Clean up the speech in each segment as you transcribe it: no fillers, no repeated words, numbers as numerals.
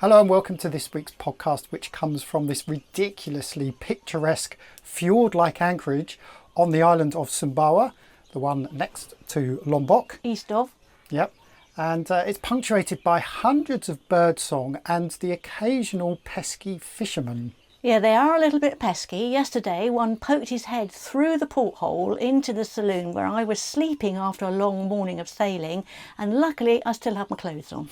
Hello and welcome to this week's podcast, which comes from this ridiculously picturesque fjord-like anchorage on the island of Sumbawa, the one next to Lombok. East of. Yep. And it's punctuated by hundreds of birdsong and the occasional pesky fisherman. Yeah, they are a little bit pesky. Yesterday, one poked his head through the porthole into the saloon where I was sleeping after a long morning of sailing, and luckily I still had my clothes on.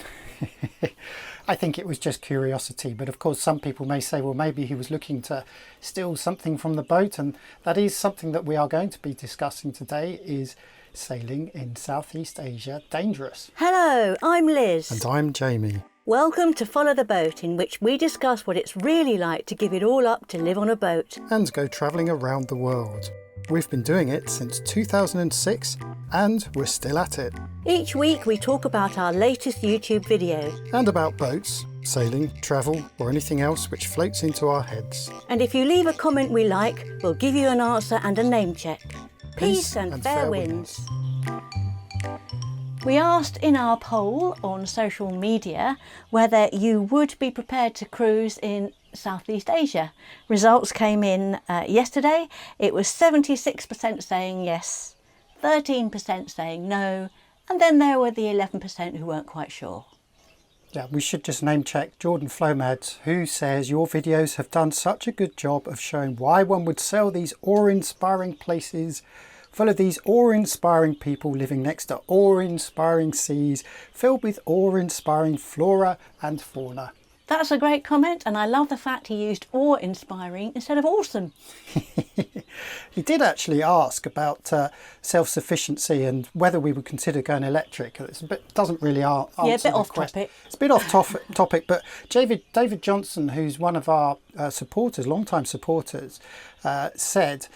I think it was just curiosity, but of course some people may say, well, maybe he was looking to steal something from the boat, and that is something that we are going to be discussing today. Is sailing in Southeast Asia dangerous? Hello, I'm Liz. And I'm Jamie. Welcome to Follow the Boat, in which we discuss what it's really like to give it all up to live on a boat. And go travelling around the world. We've been doing it since 2006 and we're still at it. Each week we talk about our latest YouTube videos. And about boats, sailing, travel or anything else which floats into our heads. And if you leave a comment we like, we'll give you an answer and a name check. Peace and fair winds. We asked in our poll on social media whether you would be prepared to cruise in Southeast Asia. Results came in yesterday. It was 76% saying yes, 13% saying no, and then there were the 11% who weren't quite sure. Yeah, we should just name check Jordan Flomad, who says your videos have done such a good job of showing why one would sail these awe-inspiring places full of these awe-inspiring people living next to awe-inspiring seas filled with awe-inspiring flora and fauna. That's a great comment, and I love the fact he used awe-inspiring instead of awesome. He did actually ask about self-sufficiency and whether we would consider going electric. It's a bit, doesn't really answer a bit the off question. topic. It's a bit off topic, but David Johnson, who's one of our supporters, long-time supporters, said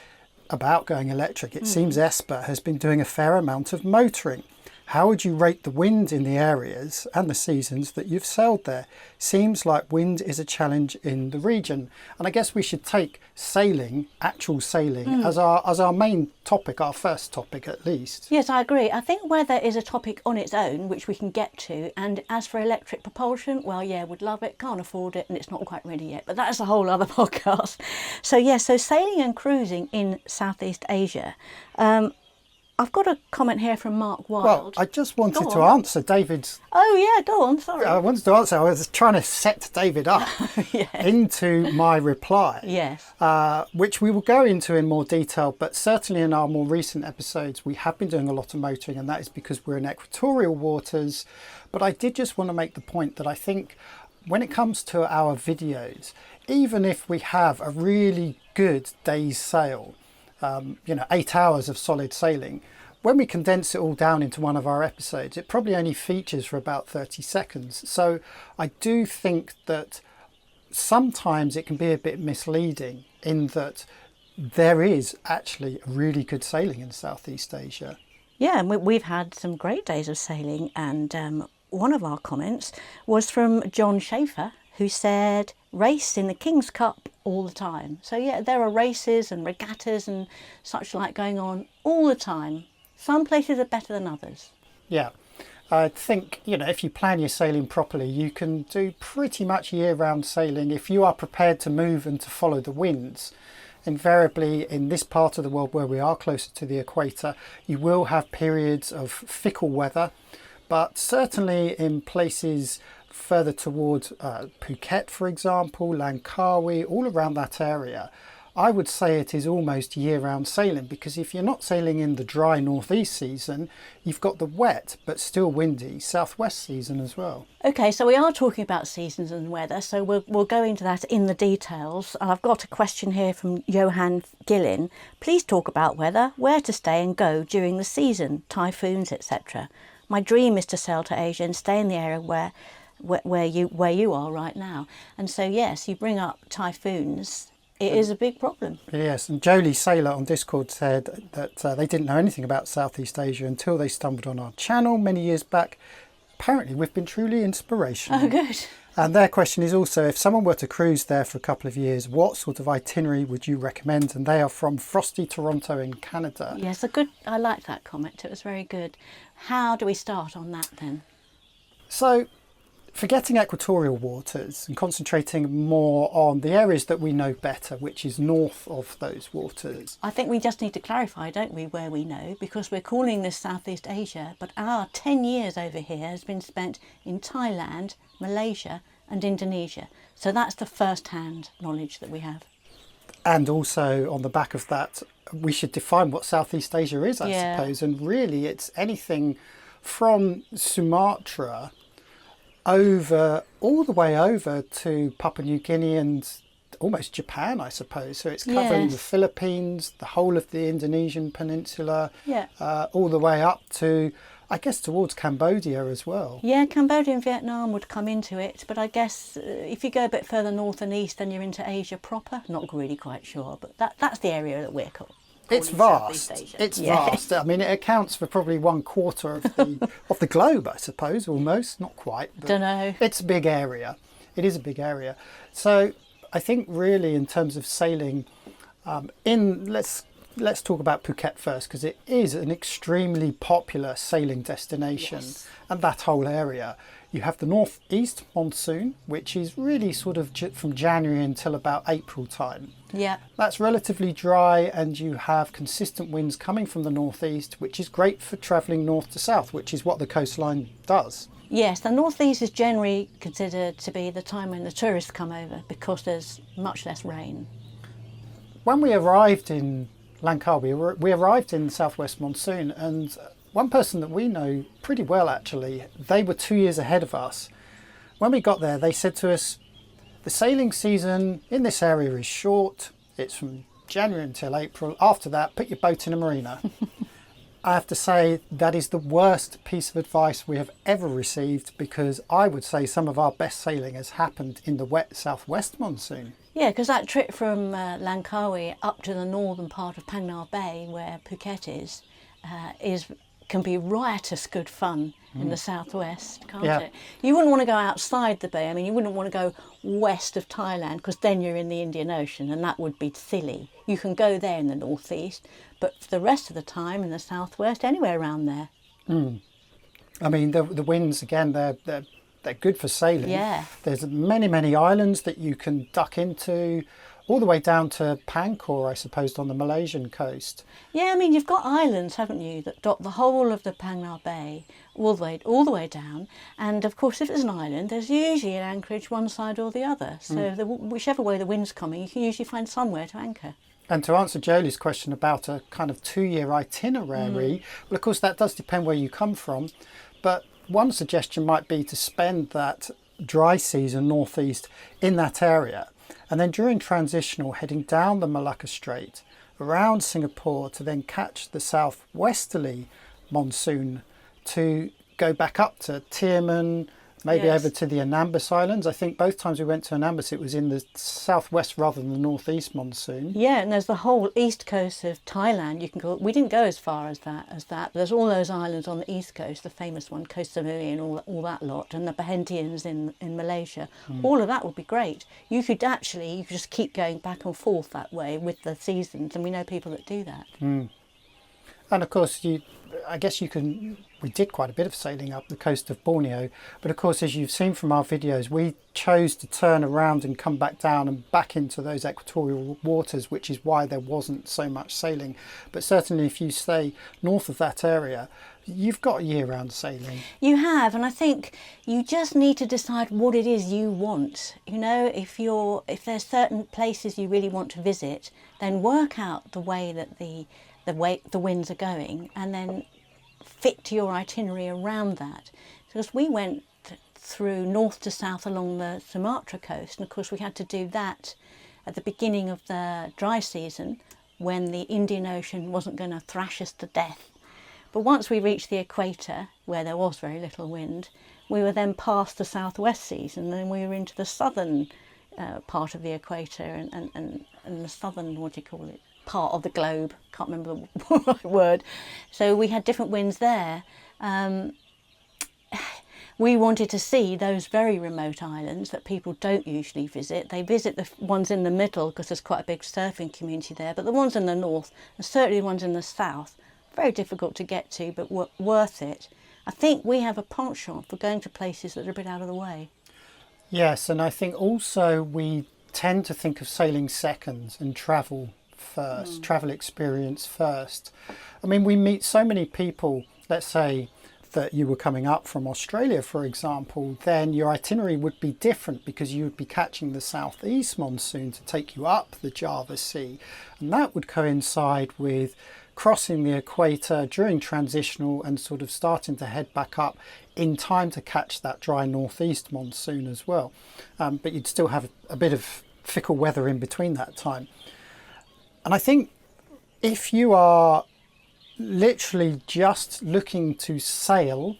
about going electric, it seems Esper has been doing a fair amount of motoring. How would you rate the wind in the areas and the seasons that you've sailed there? Seems like wind is a challenge in the region. And I guess we should take sailing, actual sailing, as our main topic, our first topic at least. Yes, I agree. I think weather is a topic on its own, which we can get to. And as for electric propulsion, well, yeah, would love it, can't afford it, and it's not quite ready yet. But that's a whole other podcast. So, yes, so sailing and cruising in Southeast Asia. I've got a comment here from Mark Wild. Well, I just wanted to answer David's... Oh, yeah, go on, sorry. I wanted to answer. I was trying to set David up into my reply. Yes. Which we will go into in more detail, but certainly in our more recent episodes, we have been doing a lot of motoring, and that is because we're in equatorial waters. But I did just want to make the point that I think when it comes to our videos, even if we have a really good day's sail, 8 hours of solid sailing, when we condense it all down into one of our episodes, it probably only features for about 30 seconds. So I do think that sometimes it can be a bit misleading in that there is actually really good sailing in Southeast Asia. Yeah, and we've had some great days of sailing, and one of our comments was from John Schaefer, who said, race in the King's Cup all the time. So yeah, there are races and regattas and such like going on all the time. Some places are better than others. Yeah, I think, if you plan your sailing properly, you can do pretty much year-round sailing if you are prepared to move and to follow the winds. Invariably, in this part of the world where we are closer to the equator, you will have periods of fickle weather, but certainly in places further towards Phuket, for example, Langkawi, all around that area, I would say it is almost year-round sailing, because if you're not sailing in the dry northeast season, you've got the wet but still windy southwest season as well. Okay, so we are talking about seasons and weather, so we'll go into that in the details. I've got a question here from Johan Gillin. Please talk about weather, where to stay and go during the season, typhoons, etc. My dream is to sail to Asia and stay in the area where you are right now. And so yes, you bring up typhoons. It is a big problem. Yes, and Jolie Sailor on Discord said that they didn't know anything about Southeast Asia until they stumbled on our channel many years back. Apparently we've been truly inspirational. Oh, good. And their question is also, if someone were to cruise there for a couple of years, what sort of itinerary would you recommend? And they are from Frosty Toronto in Canada. Yes, I like that comment. It was very good. How do we start on that then? So Forgetting equatorial waters and concentrating more on the areas that we know better, which is north of those waters. I think we just need to clarify, don't we, where we know, because we're calling this Southeast Asia, but our 10 years over here has been spent in Thailand, Malaysia and Indonesia. So that's the first-hand knowledge that we have. And also on the back of that, we should define what Southeast Asia is, I suppose. And really it's anything from Sumatra over all the way over to Papua New Guinea and almost Japan, I suppose. So it's covering the Philippines, the whole of the Indonesian peninsula, all the way up to, I guess, towards Cambodia as well. Yeah, Cambodia and Vietnam would come into it, but I guess if you go a bit further north and east, then you're into Asia proper. Not really quite sure, but that's the area that we're called. It's vast. It's vast. I mean, it accounts for probably 1/4 of the of the globe, I suppose, almost. Not quite. Don't know. It's a big area. It is a big area. So I think really in terms of sailing, let's talk about Phuket first, because it is an extremely popular sailing destination, and that whole area. You have the northeast monsoon, which is really sort of from January until about April time. Yeah. That's relatively dry, and you have consistent winds coming from the northeast, which is great for travelling north to south, which is what the coastline does. Yes, the northeast is generally considered to be the time when the tourists come over because there's much less rain. When we arrived in Langkawi, we arrived in the southwest monsoon, and one person that we know pretty well, actually, they were 2 years ahead of us. When we got there, they said to us, the sailing season in this area is short. It's from January until April. After that, put your boat in a marina. I have to say that is the worst piece of advice we have ever received, because I would say some of our best sailing has happened in the wet southwest monsoon. Yeah, because that trip from Langkawi up to the northern part of Phang Nga Bay, where Phuket is can be riotous good fun in the southwest, can't it? You wouldn't want to go outside the bay. I mean, you wouldn't want to go west of Thailand, because then you're in the Indian Ocean and that would be silly. You can go there in the northeast, but for the rest of the time in the southwest, anywhere around there. I mean, the winds, again, they're good for sailing. Yeah. There's many islands that you can duck into, all the way down to Pankor, I suppose, on the Malaysian coast. Yeah, I mean, you've got islands, haven't you, that dot the whole of the Phang Nga Bay all the way down. And of course, if it's an island, there's usually an anchorage one side or the other. So whichever way the wind's coming, you can usually find somewhere to anchor. And to answer Jolie's question about a kind of 2-year itinerary, well, of course, that does depend where you come from. But one suggestion might be to spend that dry season northeast in that area, and then during transitional heading down the Malacca Strait around Singapore to then catch the southwesterly monsoon to go back up to Tioman, maybe over to the Anambas Islands. I think both times we went to Anambas it was in the southwest rather than the northeast monsoon. Yeah, and there's the whole east coast of Thailand. You can go. We didn't go as far as that. There's all those islands on the east coast, the famous one, Koh Samui and all that lot, and the Perhentians in Malaysia. All of that would be great. You could just keep going back and forth that way with the seasons, and we know people that do that. And of course, we did quite a bit of sailing up the coast of Borneo, but of course, as you've seen from our videos, we chose to turn around and come back down and back into those equatorial waters, which is why there wasn't so much sailing. But certainly if you stay north of that area, you've got year-round sailing. You have, and I think you just need to decide what it is you want. You know, if there's certain places you really want to visit, then work out the way that the winds are going, and then fit your itinerary around that. Because we went through north to south along the Sumatra coast, and of course we had to do that at the beginning of the dry season when the Indian Ocean wasn't going to thrash us to death. But once we reached the equator, where there was very little wind, we were then past the southwest season, and then we were into the southern part of the equator and the southern, what do you call it, part of the globe. Can't remember the right word. So we had different winds there. We wanted to see those very remote islands that people don't usually visit. They visit the ones in the middle because there's quite a big surfing community there, but the ones in the north, and certainly the ones in the south, very difficult to get to, but worth it. I think we have a penchant for going to places that are a bit out of the way. Yes, and I think also we tend to think of sailing second and travel first, travel experience first. I mean, we meet so many people, let's say that you were coming up from Australia, for example, then your itinerary would be different because you would be catching the southeast monsoon to take you up the Java Sea. And that would coincide with crossing the equator during transitional and sort of starting to head back up in time to catch that dry northeast monsoon as well. But you'd still have a bit of fickle weather in between that time. And I think if you are literally just looking to sail,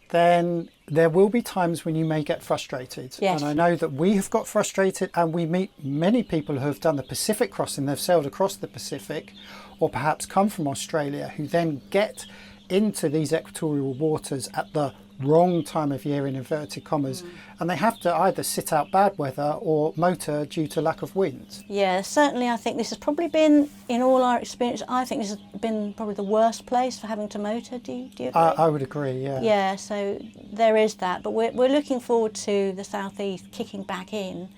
then there will be times when you may get frustrated. Yes. And I know that we have got frustrated, and we meet many people who have done the Pacific crossing. They've sailed across the Pacific, or perhaps come from Australia, who then get into these equatorial waters at the wrong time of year, in inverted commas, and they have to either sit out bad weather or motor due to lack of wind. Yeah, certainly I think this has probably been, in all our experience, I think this has been probably the worst place for having to motor. Do you agree? I would agree, yeah. Yeah, so there is that, but we're looking forward to the southeast kicking back in,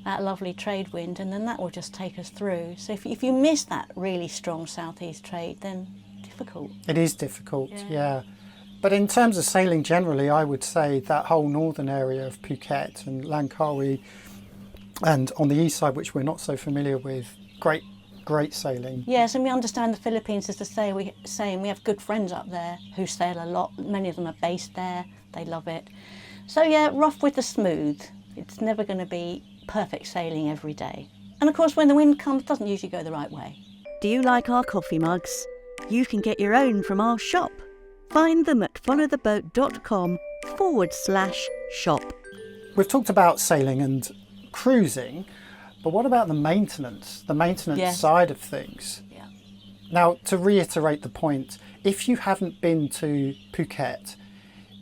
that lovely trade wind, and then that will just take us through. So if you miss that really strong southeast trade, then difficult. It is difficult, yeah. But in terms of sailing generally, I would say that whole northern area of Phuket and Langkawi, and on the east side, which we're not so familiar with, great sailing. Yes, and we understand the Philippines is the same. We have good friends up there who sail a lot. Many of them are based there. They love it. So yeah, rough with the smooth. It's never going to be perfect sailing every day. And of course, when the wind comes, it doesn't usually go the right way. Do you like our coffee mugs? You can get your own from our shop. Find them at followtheboat.com/shop. We've talked about sailing and cruising, but what about the maintenance Yes. side of things? Yeah. Now, to reiterate the point, if you haven't been to Phuket,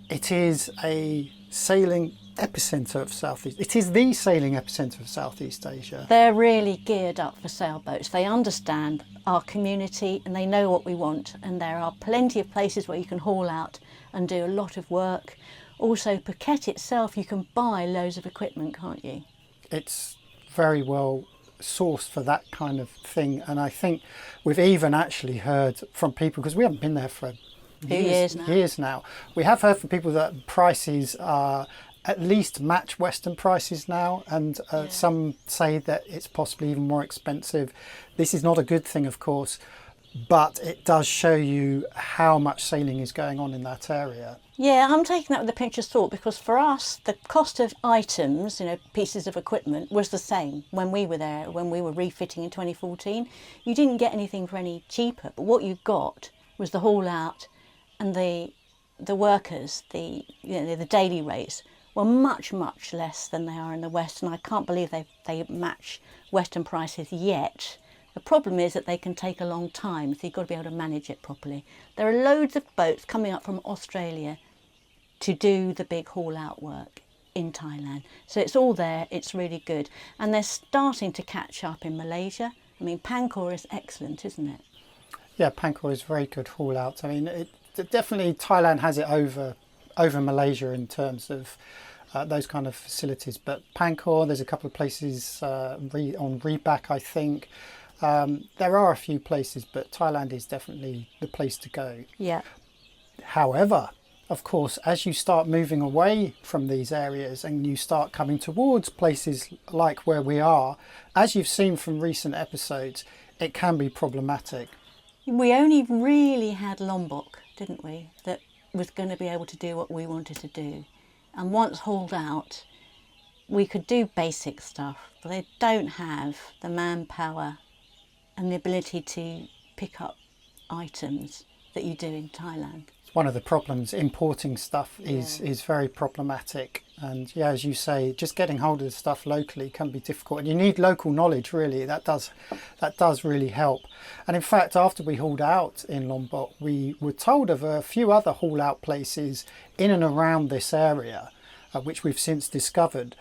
it is a sailing epicentre of Southeast. It is the sailing epicentre of Southeast Asia. They're really geared up for sailboats. They understand our community and they know what we want, and there are plenty of places where you can haul out and do a lot of work. Also, Phuket itself, you can buy loads of equipment, can't you? It's very well sourced for that kind of thing, and I think we've even actually heard from people, because we haven't been there for years now. We have heard from people that prices are at least match Western prices now, and some say that it's possibly even more expensive. This is not a good thing, of course, but it does show you how much sailing is going on in that area. Yeah, I'm taking that with a pinch of salt, because for us, the cost of items, pieces of equipment, was the same when we were there, when we were refitting in 2014. You didn't get anything for any cheaper, but what you got was the haul out, and the workers, the daily rates were much less than they are in the West, and I can't believe they match Western prices yet. The problem is that they can take a long time, so you've got to be able to manage it properly. There are loads of boats coming up from Australia to do the big haul out work in Thailand. So it's all there, it's really good. And they're starting to catch up in Malaysia. I mean, Pankor is excellent, isn't it? Yeah, Pankor is very good haul out. I mean, definitely Thailand has it over Malaysia in terms of those kind of facilities. But Pankor, there's a couple of places on Reback, I think. There are a few places, but Thailand is definitely the place to go. Yeah. However, of course, as you start moving away from these areas and you start coming towards places like where we are, as you've seen from recent episodes, it can be problematic. We only really had Lombok, didn't we, that was going to be able to do what we wanted to do. And once hauled out, we could do basic stuff, but they don't have the manpower and the ability to pick up items that you do in Thailand. One of the problems, importing stuff is very problematic, and as you say, just getting hold of the stuff locally can be difficult, and you need local knowledge. Really, that does really help. And in fact, after we hauled out in Lombok, we were told of a few other haul out places in and around this area, which we've since discovered,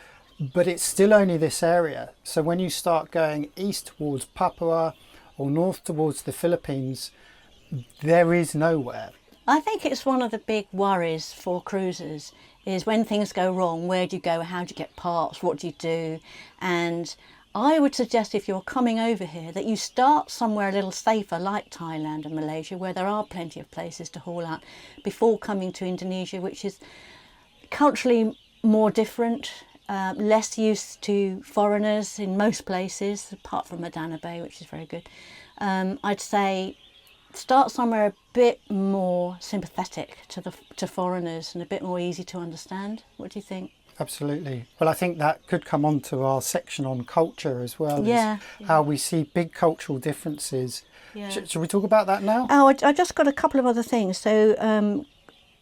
but it's still only this area. So when you start going east towards Papua or north towards the Philippines, there is nowhere. I think it's one of the big worries for cruisers is when things go wrong, where do you go, how do you get parts, what do you do? And I would suggest if you're coming over here that you start somewhere a little safer like Thailand and Malaysia, where there are plenty of places to haul out, before coming to Indonesia, which is culturally more different, less used to foreigners in most places, apart from Madana Bay, which is very good. I'd say start somewhere a bit more sympathetic to foreigners and a bit more easy to understand. What do you think? Absolutely. Well, I think that could come on to our section on culture as well. Yeah. How we see big cultural differences. Yeah. Should we talk about that now? Oh, I just got a couple of other things. So,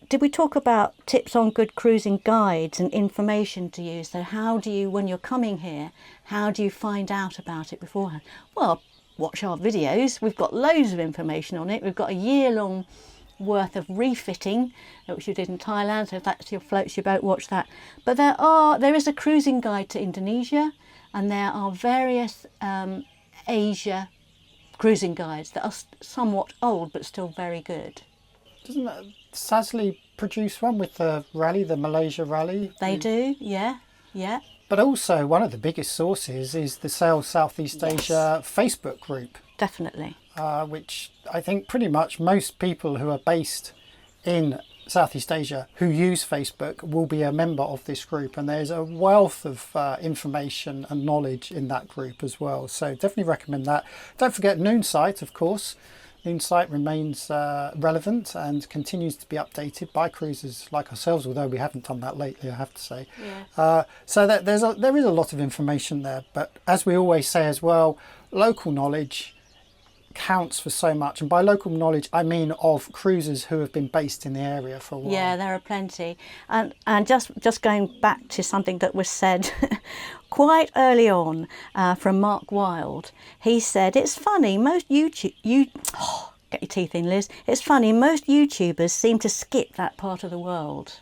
did we talk about tips on good cruising guides and information to use? So how do you, when you're coming here, how do you find out about it beforehand? Well, watch our videos. We've got loads of information on it. We've got a year-long worth of refitting, which you did in Thailand, so if that's your floats your boat, watch that. But there is a cruising guide to Indonesia, and there are various Asia cruising guides that are somewhat old but still very good. Doesn't Sasley produce one with the rally, the Malaysia rally? They do, yeah. But also one of the biggest sources is the Sail Southeast Asia Facebook group. Definitely. Which I think pretty much most people who are based in Southeast Asia who use Facebook will be a member of this group, and there's a wealth of information and knowledge in that group as well. So definitely recommend that. Don't forget Noonsite, of course. Noonsite remains relevant and continues to be updated by cruisers like ourselves, although we haven't done that lately, I have to say. Yeah. So that there is a lot of information there, but as we always say as well, local knowledge counts for so much, and by local knowledge I mean of cruisers who have been based in the area for a while. Yeah, there are plenty, and just going back to something that was said quite early on from Mark Wilde. He said, it's funny, most get your teeth in, Liz. It's funny, most YouTubers seem to skip that part of the world.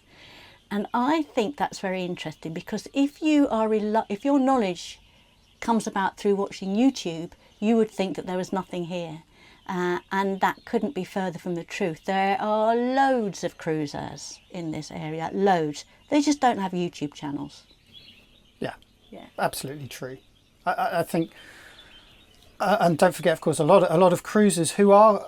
And I think that's very interesting, because if your knowledge comes about through watching YouTube, you would think that there was nothing here. And that couldn't be further from the truth. There are loads of cruisers in this area, loads. They just don't have YouTube channels. Yeah, absolutely true. I think, and don't forget, of course, a lot of cruisers who are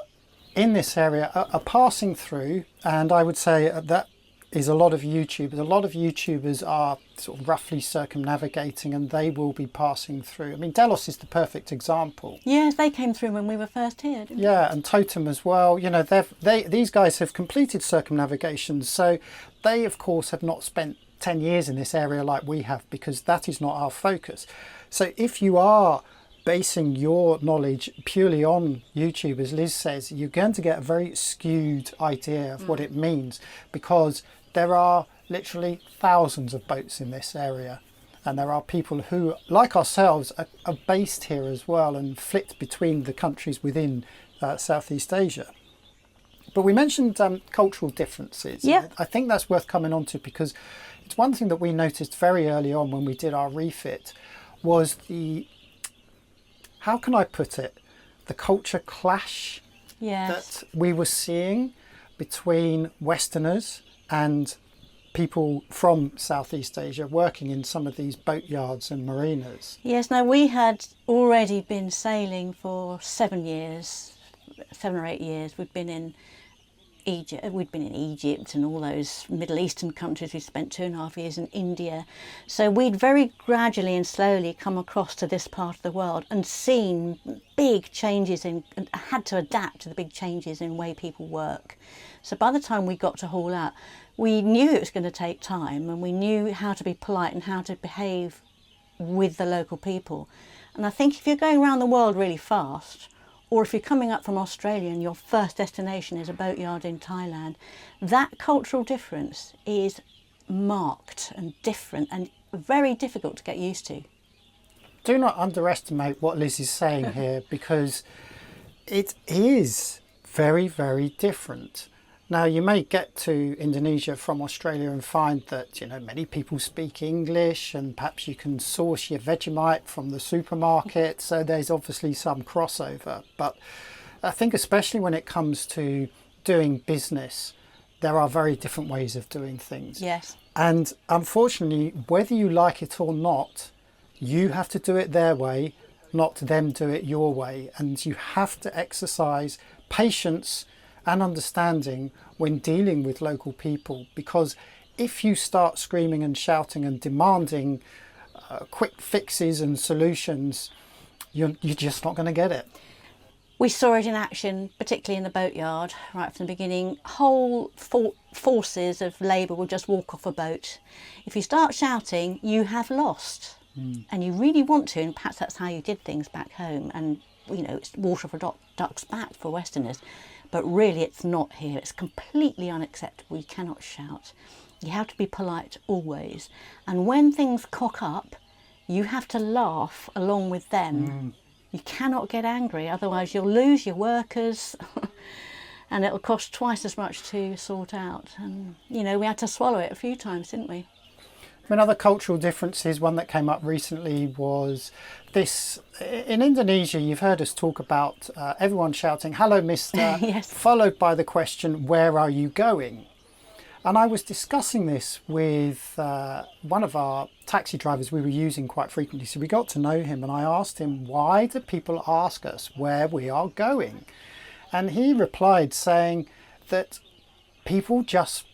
in this area are passing through, and I would say that is a lot of YouTubers. A lot of YouTubers are sort of roughly circumnavigating, and they will be passing through. I mean, Delos is the perfect example. Yes, they came through when we were first here, didn't they? Yeah, and Totem as well. You know, these guys have completed circumnavigations, so they, of course, have not spent 10 years in this area like we have, because that is not our focus. So if you are basing your knowledge purely on YouTube, as Liz says, you're going to get a very skewed idea of what it means, because there are literally thousands of boats in this area, and there are people who, like ourselves, are based here as well and flicked between the countries within Southeast Asia. But we mentioned cultural differences. Yeah. I think that's worth coming on to, because it's one thing that we noticed very early on when we did our refit was how can I put it, the culture clash that we were seeing between Westerners and people from Southeast Asia working in some of these boatyards and marinas. Yes, now we had already been sailing for 7 or 8 years. We'd been in Egypt and all those Middle Eastern countries. We spent 2.5 years in India. So we'd very gradually and slowly come across to this part of the world and seen big changes and had to adapt to the big changes in the way people work. So by the time we got to haul out, we knew it was going to take time, and we knew how to be polite and how to behave with the local people. And I think if you're going around the world really fast, or if you're coming up from Australia and your first destination is a boatyard in Thailand, that cultural difference is marked and different and very difficult to get used to. Do not underestimate what Liz is saying here, because it is very, very different. Now, you may get to Indonesia from Australia and find that, you know, many people speak English, and perhaps you can source your Vegemite from the supermarket. So there's obviously some crossover. But I think especially when it comes to doing business, there are very different ways of doing things. Yes. And unfortunately, whether you like it or not, you have to do it their way, not them do it your way. And you have to exercise patience and understanding when dealing with local people, because if you start screaming and shouting and demanding quick fixes and solutions, you're just not going to get it. We saw it in action, particularly in the boatyard, right from the beginning. Whole forces of labour will just walk off a boat. If you start shouting, you have lost. And you really want to, and perhaps that's how you did things back home. And, you know, it's water for ducks back for Westerners. But really, it's not here. It's completely unacceptable. You cannot shout. You have to be polite always. And when things cock up, you have to laugh along with them. You cannot get angry, otherwise you'll lose your workers and it'll cost twice as much to sort out. And, you know, we had to swallow it a few times, didn't we? I mean, other cultural differences, one that came up recently was this. In Indonesia, you've heard us talk about everyone shouting, "Hello, mister," Yes. followed by the question, "Where are you going?" And I was discussing this with one of our taxi drivers we were using quite frequently. So we got to know him, and I asked him, why do people ask us where we are going? And he replied saying that people just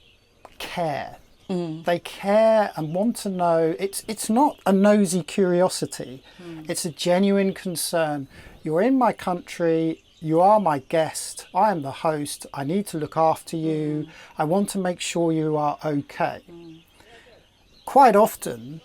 care. They care and want to know. It's not a nosy curiosity. It's a genuine concern. You're in my country. You are my guest. I am the host. I need to look after you. I want to make sure you are okay. Quite often,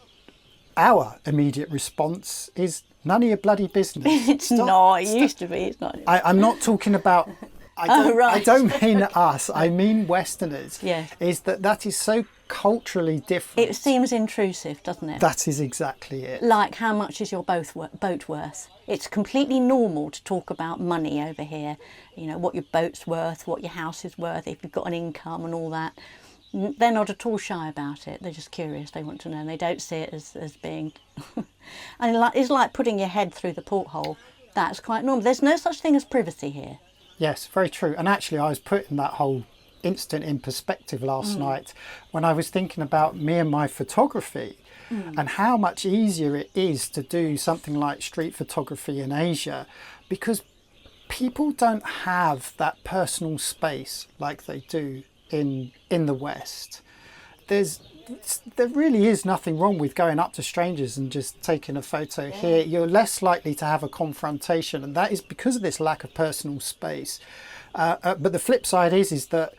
our immediate response is none of your bloody business. It's not. It used to be. It's not. I'm not talking about. I don't mean us. I mean Westerners. Yes. Is that is so culturally different. It seems intrusive, doesn't it? That is exactly it. Like, how much is your boat worth? It's completely normal to talk about money over here. You know, what your boat's worth, what your house is worth, if you've got an income and all that. They're not at all shy about it. They're just curious. They want to know. And they don't see it as being... and it's like putting your head through the porthole. That's quite normal. There's no such thing as privacy here. Yes, very true. And actually, I was putting that whole incident in perspective last night when I was thinking about me and my photography and how much easier it is to do something like street photography in Asia, because people don't have that personal space like they do in the West. There really is nothing wrong with going up to strangers and just taking a photo. Here you're less likely to have a confrontation, and that is because of this lack of personal space. But the flip side is that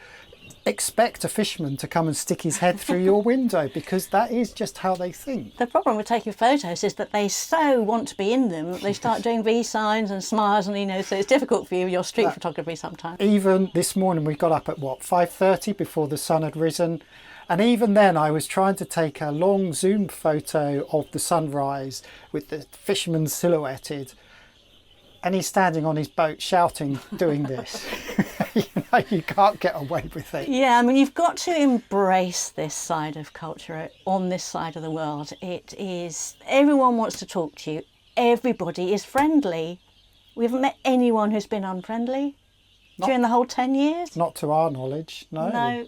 expect a fisherman to come and stick his head through your window, because that is just how they think. The problem with taking photos is that they so want to be in them that they start doing V signs and smiles, and, you know, so it's difficult for you, your street photography sometimes. Even this morning we got up at 5:30 before the sun had risen. And even then I was trying to take a long zoom photo of the sunrise with the fisherman silhouetted. And he's standing on his boat shouting, doing this. You know, you can't get away with it. Yeah, I mean, you've got to embrace this side of culture on this side of the world. It is, everyone wants to talk to you. Everybody is friendly. We haven't met anyone who's been unfriendly during the whole 10 years. Not to our knowledge, no. No.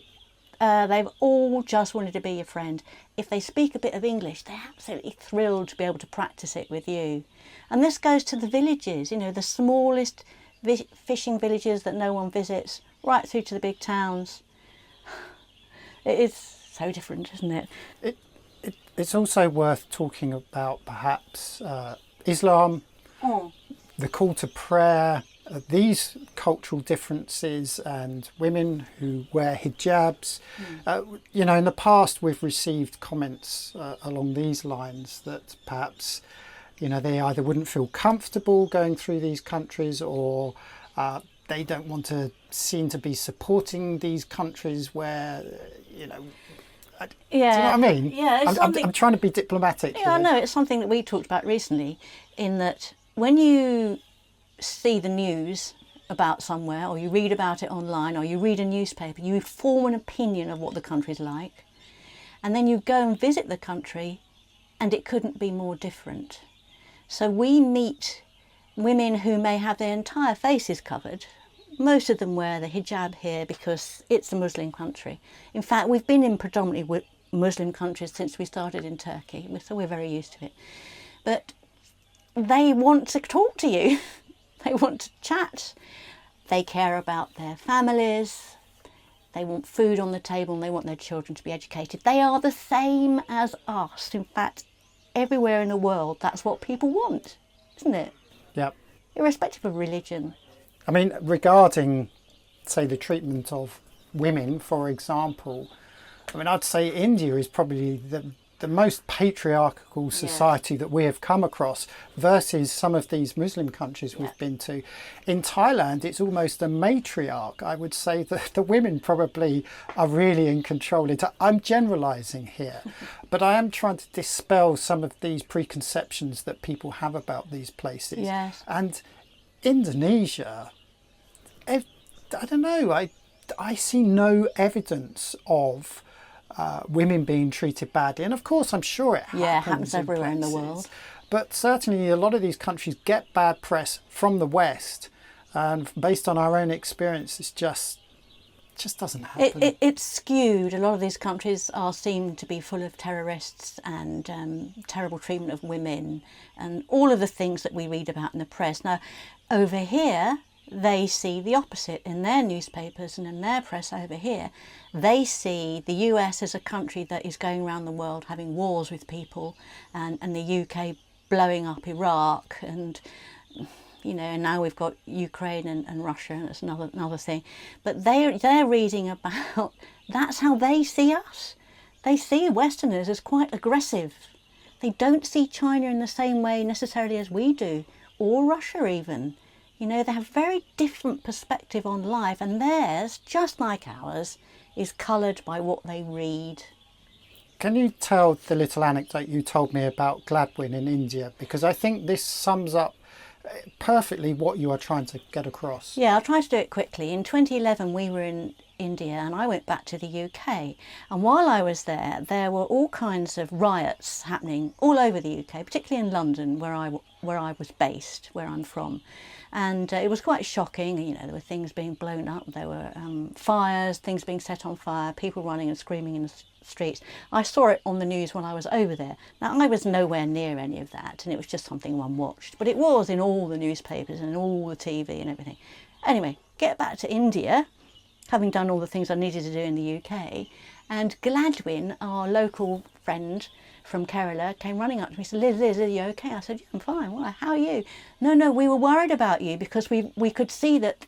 They've all just wanted to be your friend. If they speak a bit of English, they're absolutely thrilled to be able to practice it with you. And this goes to the villages, you know, the smallest fishing villages that no one visits, right through to the big towns. It is so different, isn't it? It's also worth talking about perhaps Islam, the call to prayer, these cultural differences, and women who wear hijabs. You know, in the past we've received comments along these lines that perhaps, you know, they either wouldn't feel comfortable going through these countries, or they don't want to seem to be supporting these countries where, you know... Do you know what I mean? Yeah, I'm trying to be diplomatic. Yeah, I know. It's something that we talked about recently, in that when you see the news about somewhere, or you read about it online, or you read a newspaper, you form an opinion of what the country's like, and then you go and visit the country and it couldn't be more different. So we meet women who may have their entire faces covered, Most of them wear the hijab here because it's a Muslim country. In fact, we've been in predominantly Muslim countries since we started in Turkey, so we're very used to it. But they want to talk to you. They want to chat. They care about their families. They want food on the table and they want their children to be educated. They are the same as us. In fact, everywhere in the world, that's what people want, isn't it? Yep. Irrespective of religion. I mean, regarding, say, the treatment of women, for example, I mean, I'd say India is probably the most patriarchal society that we have come across versus some of these Muslim countries we've been to. In Thailand, it's almost a matriarch. I would say that the women probably are really in control. I'm generalising here, but I am trying to dispel some of these preconceptions that people have about these places. Yes. And Indonesia, I don't know, I see no evidence of women being treated badly, and of course I'm sure it happens everywhere in the world. But certainly a lot of these countries get bad press from the West, and based on our own experience, it just doesn't happen. It's skewed. A lot of these countries are seen to be full of terrorists and terrible treatment of women and all of the things that we read about in the press. Now, over here, they see the opposite in their newspapers and in their press over here. They see the US as a country that is going around the world having wars with people, and the UK blowing up Iraq, and and now we've got Ukraine and Russia, and that's another thing. But they're reading about, that's how they see us. They see Westerners as quite aggressive. They don't see China in the same way necessarily as we do, or Russia even. They have very different perspective on life, and theirs, just like ours, is coloured by what they read. Can you tell the little anecdote you told me about Gladwin in India? Because I think this sums up perfectly what you are trying to get across. Yeah, I'll try to do it quickly. In 2011, we were in India and I went back to the UK. And while I was there, there were all kinds of riots happening all over the UK, particularly in London, where I was based, where I'm from. And it was quite shocking. There were things being blown up, there were fires, things being set on fire, people running and screaming in the streets. I saw it on the news when I was over there. Now, I was nowhere near any of that, and it was just something one watched. But it was in all the newspapers and all the TV and everything. Anyway, get back to India, having done all the things I needed to do in the UK, and Gladwin, our local friend from Kerala, came running up to me and said, Liz, are you okay? I said, yeah, I'm fine. Why? How are you? No, we were worried about you because we could see that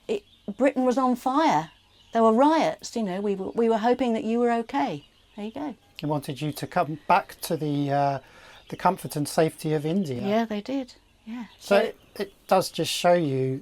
Britain was on fire. There were riots, we were hoping that you were okay. There you go. They wanted you to come back to the comfort and safety of India. Yeah, they did. Yeah. So it does just show you,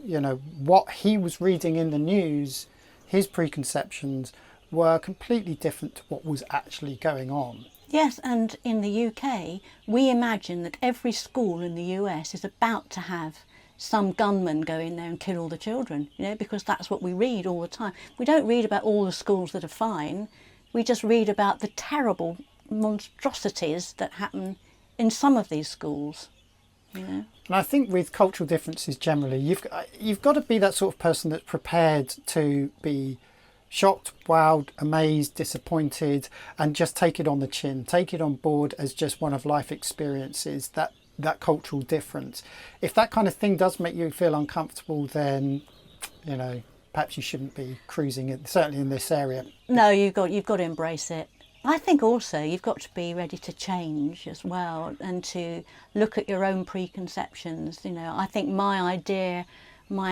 what he was reading in the news, his preconceptions were completely different to what was actually going on. Yes, and in the UK, we imagine that every school in the US is about to have some gunman go in there and kill all the children, because that's what we read all the time. We don't read about all the schools that are fine. We just read about the terrible monstrosities that happen in some of these schools. And I think with cultural differences generally, you've got to be that sort of person that's prepared to be shocked, wowed, amazed, disappointed, and just take it on the chin, take it on board as just one of life experiences, that cultural difference. If that kind of thing does make you feel uncomfortable, then perhaps you shouldn't be cruising, certainly in this area. No, you've got to embrace it. I think also you've got to be ready to change as well, and to look at your own preconceptions. I think my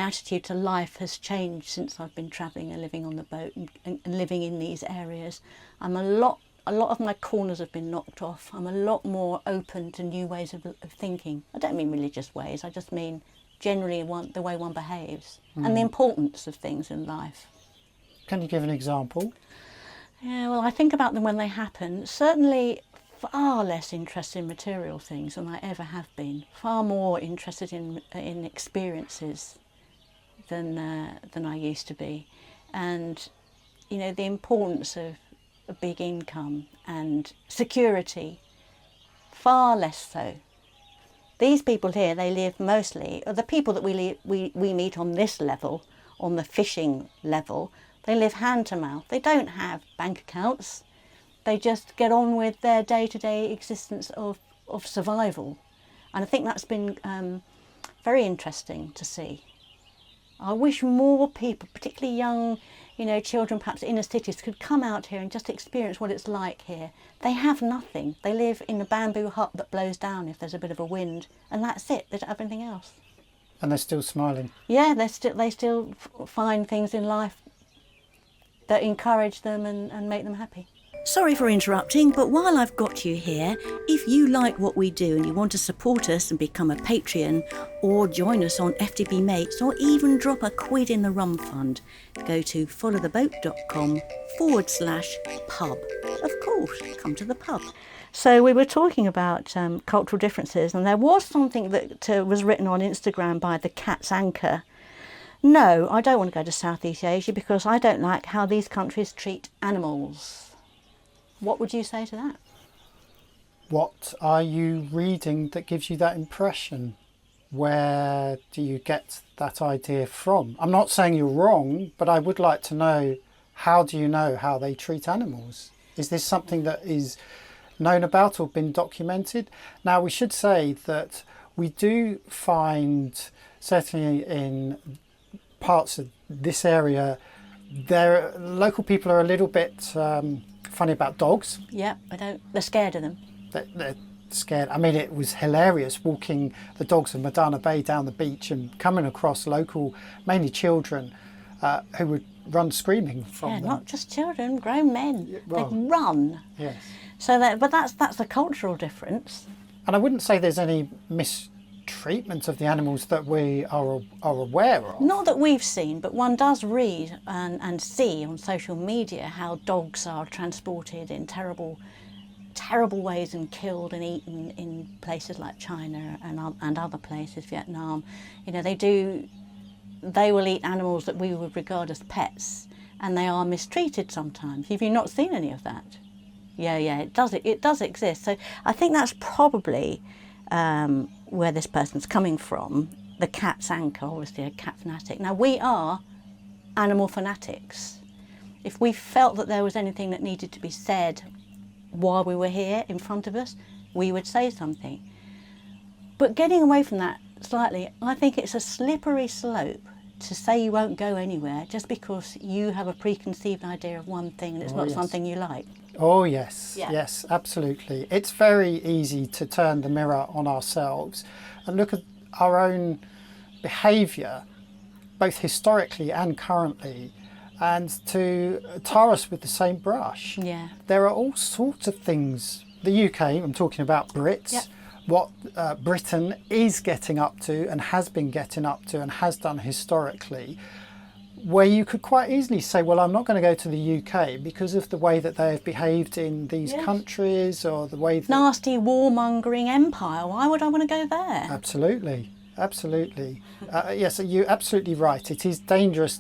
attitude to life has changed since I've been travelling and living on the boat and living in these areas. A lot of my corners have been knocked off. I'm a lot more open to new ways of thinking. I don't mean religious ways, I just mean generally the way one behaves and the importance of things in life. Can you give an example? Yeah, well, I think about them when they happen. Certainly far less interested in material things than I ever have been. Far more interested in experiences than I used to be. And, the importance of a big income and security, far less so. These people here, they live mostly, or the people that we meet on this level, on the fishing level, they live hand to mouth. They don't have bank accounts. They just get on with their day-to-day existence of survival. And I think that's been very interesting to see. I wish more people, particularly young, children, perhaps inner cities, could come out here and just experience what it's like here. They have nothing. They live in a bamboo hut that blows down if there's a bit of a wind, and that's it. They don't have anything else. And they're still smiling. Yeah, they still find things in life that encourage them and make them happy. Sorry for interrupting, but while I've got you here, if you like what we do and you want to support us and become a Patreon, or join us on FTP Mates, or even drop a quid in the rum fund, go to followtheboat.com/pub. Of course, come to the pub. So we were talking about cultural differences, and there was something that was written on Instagram by the Cat's Anchor. No, I don't want to go to Southeast Asia because I don't like how these countries treat animals. What would you say to that? What are you reading that gives you that impression? Where do you get that idea from? I'm not saying you're wrong, but I would like to know, how do you know how they treat animals? Is this something that is known about or been documented? Now, we should say that we do find, certainly in parts of this area, local people are a little bit funny about dogs. Yeah, they're scared of them. They're scared. I mean, it was hilarious walking the dogs of Madana Bay down the beach and coming across local, mainly children, who would run screaming from them. Yeah, not just children, grown men. Well, they'd run. Yes. So but that's a cultural difference. And I wouldn't say there's any mistreatment of the animals that we are aware of. Not that we've seen, but one does read and see on social media how dogs are transported in terrible ways and killed and eaten in places like China and other places, Vietnam. They will eat animals that we would regard as pets, and they are mistreated sometimes. Have you not seen any of that? Yeah, it does exist. So I think that's probably where this person's coming from. The Cat's Anchor, obviously a cat fanatic. Now, we are animal fanatics. If we felt that there was anything that needed to be said while we were here in front of us, we would say something. But getting away from that slightly, I think it's a slippery slope to say you won't go anywhere just because you have a preconceived idea of one thing and it's not something you like. Oh yes, Yeah. Yes, absolutely. It's very easy to turn the mirror on ourselves and look at our own behaviour, both historically and currently, and to tar us with the same brush. Yeah. There are all sorts of things. The UK, I'm talking about Brits, Yep. what Britain is getting up to and has been getting up to and has done historically, where you could quite easily say, well, I'm not going to go to the UK because of the way that they have behaved in these countries, or the way that... Nasty warmongering empire. Why would I want to go there? Absolutely. Yes, you're absolutely right. It is dangerous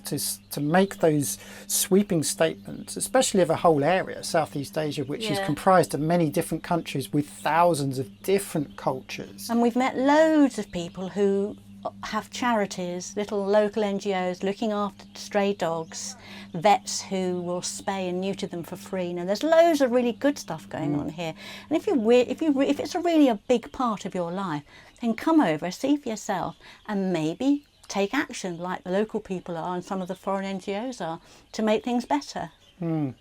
to make those sweeping statements, especially of a whole area, Southeast Asia, which is comprised of many different countries with thousands of different cultures. And we've met loads of people who have charities, little local NGOs looking after stray dogs, vets who will spay and neuter them for free. Now, there's loads of really good stuff going on here. And if it's really a big part of your life, then come over, see for yourself, and maybe take action like the local people are and some of the foreign NGOs are to make things better. I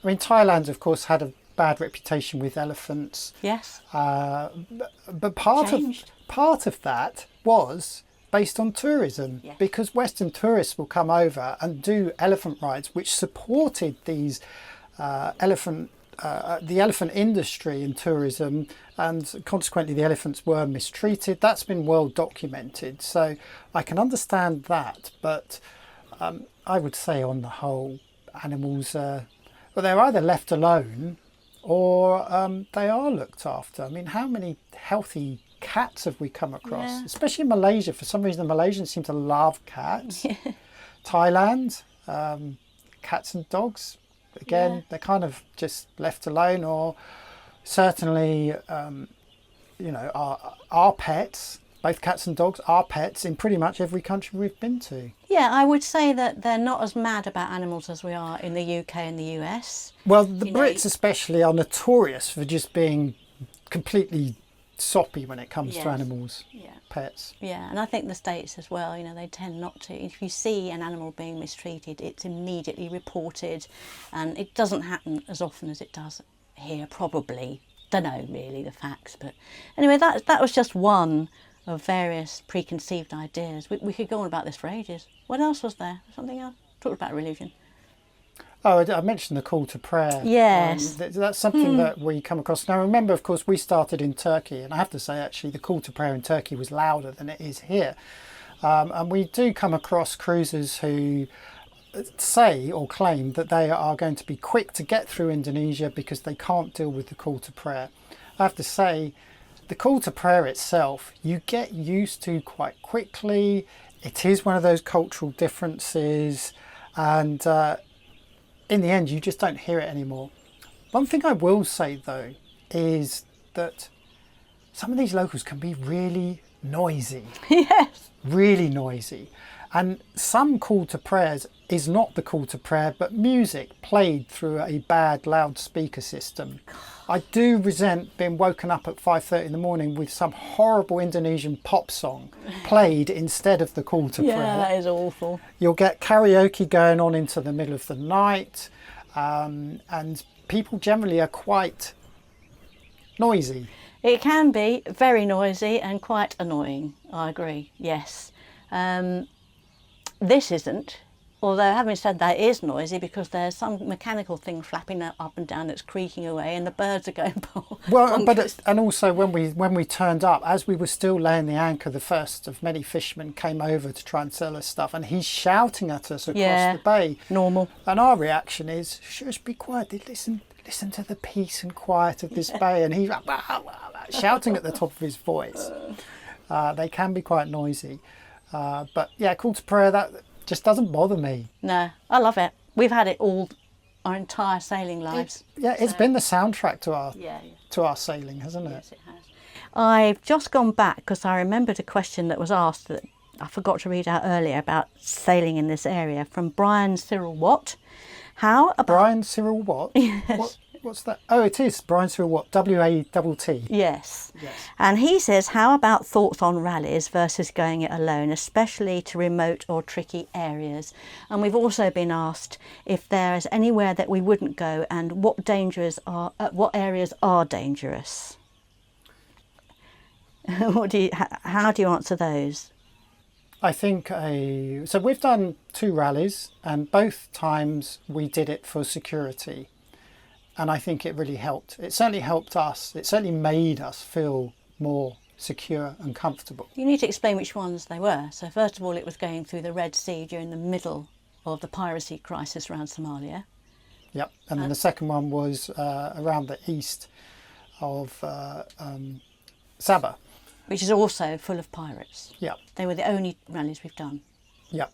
mean, Thailand, of course, had a bad reputation with elephants. Yes. But part of that was based on tourism, because Western tourists will come over and do elephant rides, which supported these the elephant industry in tourism, and consequently the elephants were mistreated. That's been well documented, so I can understand that. But I would say on the whole, animals they're either left alone or they are looked after. I mean, how many healthy cats have we come across? Yeah. Especially in Malaysia. For some reason, the Malaysians seem to love cats. Thailand, cats and dogs. Again, they're kind of just left alone, or certainly, our pets, both cats and dogs are pets in pretty much every country we've been to. Yeah, I would say that they're not as mad about animals as we are in the UK and the US. Well, the Brits especially are notorious for just being completely soppy when it comes to animals, pets. Yeah, and I think the States as well, they tend not to. If you see an animal being mistreated, it's immediately reported, and it doesn't happen as often as it does here, probably. Don't know really the facts, but anyway, that was just one of various preconceived ideas. We could go on about this for ages. What else was there? Something else? Talked about religion. Oh, I mentioned the call to prayer. Yes. That's something that we come across. Now, remember, of course, we started in Turkey, and I have to say, actually, the call to prayer in Turkey was louder than it is here. And we do come across cruisers who say or claim that they are going to be quick to get through Indonesia because they can't deal with the call to prayer. I have to say, the call to prayer itself, you get used to quite quickly. It is one of those cultural differences, and in the end, you just don't hear it anymore. One thing I will say, though, is that some of these locals can be really noisy. Yes. Really noisy. And some call to prayers is not the call to prayer, but music played through a bad loudspeaker system. I do resent being woken up at 5:30 in the morning with some horrible Indonesian pop song played instead of the call to prayer. Yeah, that is awful. You'll get karaoke going on into the middle of the night, and people generally are quite noisy. It can be very noisy and quite annoying, I agree, yes. This isn't, although having said that, it is noisy because there's some mechanical thing flapping up and down that's creaking away and the birds are going well, and also when we turned up, as we were still laying the anchor, the first of many fishermen came over to try and sell us stuff, and he's shouting at us across the bay. Normal. And our reaction is, shush, be quiet, listen to the peace and quiet of this bay, and he's shouting at the top of his voice. They can be quite noisy. But yeah, call to prayer, that just doesn't bother me. No, I love it. We've had it all our entire sailing lives. It's been the soundtrack to our sailing, hasn't it? Yes, it has. I've just gone back because I remembered a question that was asked that I forgot to read out earlier about sailing in this area from Brian Cyril Watt. How about... Brian Cyril Watt? Yes. What's that? Oh, it is Brian Cyril Watt, W-A-T-T. Yes. And he says, how about thoughts on rallies versus going it alone, especially to remote or tricky areas? And we've also been asked if there is anywhere that we wouldn't go and what areas are dangerous. How do you answer those? I think so we've done 2 rallies, and both times we did it for security. And I think it really helped. It certainly helped us. It certainly made us feel more secure and comfortable. You need to explain which ones they were. So first of all, it was going through the Red Sea during the middle of the piracy crisis around Somalia. Yep. And then the second one was around the east of Sabah. Which is also full of pirates. Yep. They were the only rallies we've done. Yep.